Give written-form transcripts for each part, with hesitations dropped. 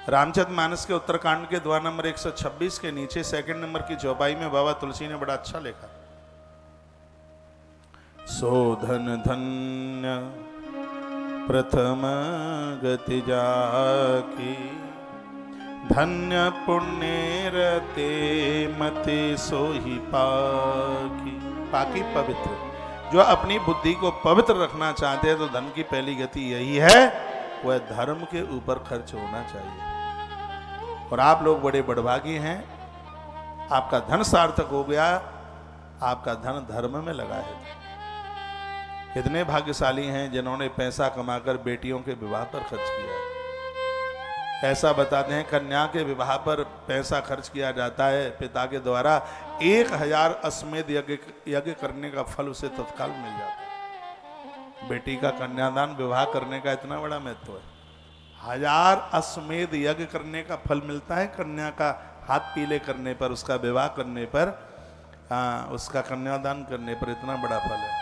रामचरितमानस के उत्तरकांड के द्वार नंबर 126 के नीचे सेकंड नंबर की चौपाई में बाबा तुलसी ने बड़ा अच्छा लिखा। सोधन धन्य प्रथम गति जाकी, धन्य पुण्य रते मते सोही पाकी। पाकी पवित्र, जो अपनी बुद्धि को पवित्र रखना चाहते हैं तो धन की पहली गति यही है, वह धर्म के ऊपर खर्च होना चाहिए। और आप लोग बड़े बड़भागी हैं, आपका धन सार्थक हो गया, आपका धन धर्म में लगा है। कितने भाग्यशाली हैं जिन्होंने पैसा कमाकर बेटियों के विवाह पर खर्च किया है। ऐसा बताते हैं कन्या के विवाह पर पैसा खर्च किया जाता है पिता के द्वारा, 1000 अश्वमेध यज्ञ करने का फल उसे तत्काल मिल जाता है। बेटी का कन्यादान विवाह करने का इतना बड़ा महत्व है। 1000 अश्वमेध यज्ञ करने का फल मिलता है कन्या का हाथ पीले करने पर, उसका विवाह करने पर, उसका कन्यादान करने पर इतना बड़ा फल है।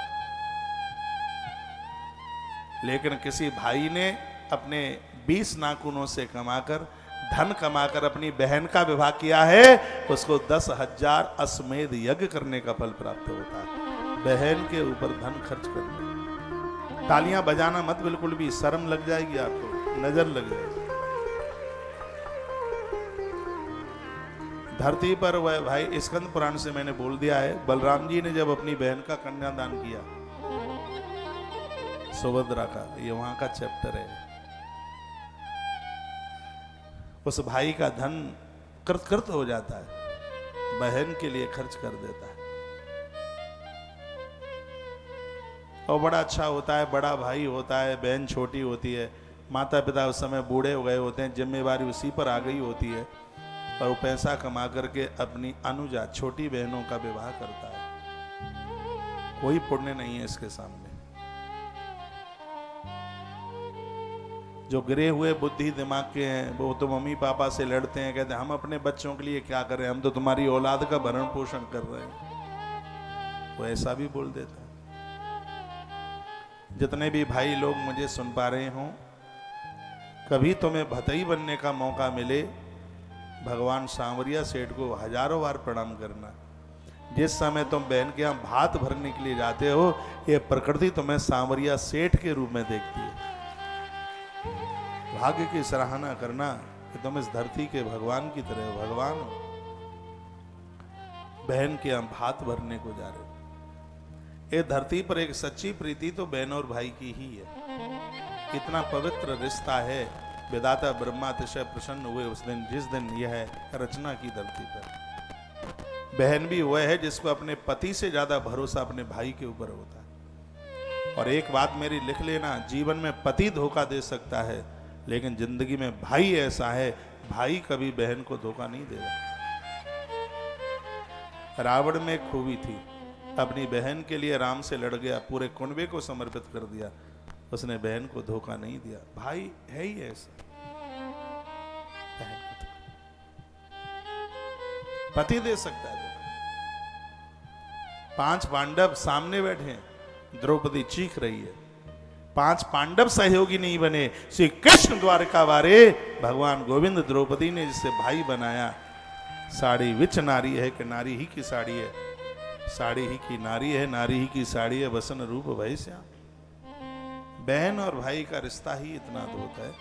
लेकिन किसी भाई ने अपने 20 नाखूनों से कमाकर, धन कमाकर अपनी बहन का विवाह किया है, उसको 10,000 अश्वमेध यज्ञ करने का फल प्राप्त होता है। बहन के ऊपर धन खर्च करना। तालियां बजाना मत बिल्कुल भी, शर्म लग जाएगी आपको, नजर लग जाएगी। धरती पर वह भाई स्कंद पुराण से मैंने बोल दिया है, बलराम जी ने जब अपनी बहन का कन्यादान किया, सुभद्रा का, ये वहां का चैप्टर है, उस भाई का धन कृत हो जाता है, बहन के लिए खर्च कर देता है। और बड़ा अच्छा होता है, बड़ा भाई होता है, बहन छोटी होती है, माता पिता उस समय बूढ़े हो गए होते हैं, जिम्मेवारी उसी पर आ गई होती है, और वो पैसा कमा करके अपनी अनुजा छोटी बहनों का विवाह करता है। कोई पुण्य नहीं है इसके सामने। जो गिरे हुए बुद्धि दिमाग के हैं वो तो मम्मी पापा से लड़ते हैं, कहते हैं हम अपने बच्चों के लिए क्या करें, हम तो तुम्हारी औलाद का भरण पोषण कर रहे हैं। वो ऐसा भी बोल देता है। जितने भी भाई लोग मुझे सुन पा रहे हों, कभी तुम्हें भतई बनने का मौका मिले, भगवान सांवरिया सेठ को हजारों बार प्रणाम करना। जिस समय तुम बहन के यहाँ भात भरने के लिए जाते हो, ये प्रकृति तुम्हें सांवरिया सेठ के रूप में देखती है। भाग्य की सराहना करना कि तुम इस धरती के भगवान की तरह भगवान हो। बहन के यहाँ भात भरने को जा रहे हो। ये धरती पर एक सच्ची प्रीति तो बहन और भाई की ही है। इतना पवित्र रिश्ता है, विधाता ब्रह्मा अतिशय प्रसन्न हुए उस दिन, जिस दिन यह रचना की धरती पर। बहन भी वह है जिसको अपने पति से ज्यादा भरोसा अपने भाई के ऊपर होता है। और एक बात मेरी लिख लेना, जीवन में पति धोखा दे सकता है, लेकिन जिंदगी में भाई ऐसा है, भाई कभी बहन को धोखा नहीं देगा। रावण में एक खूबी थी, अपनी बहन के लिए राम से लड़ गया, पूरे कुनबे को समर्पित कर दिया, उसने बहन को धोखा नहीं दिया। भाई है ही ऐसा, बहन को पति दे सकता है धोखा। 5 पांडव सामने बैठे हैं, द्रौपदी चीख रही है, 5 पांडव सहयोगी नहीं बने, श्री कृष्ण द्वारका वारे भगवान गोविंद द्रौपदी ने जिसे भाई बनाया। साड़ी विच नारी है कि नारी ही की साड़ी है, साड़ी ही की नारी है, नारी ही की साड़ी है, वसन रूप भय श्याम। बहन और भाई का रिश्ता ही इतना अद्भुत है।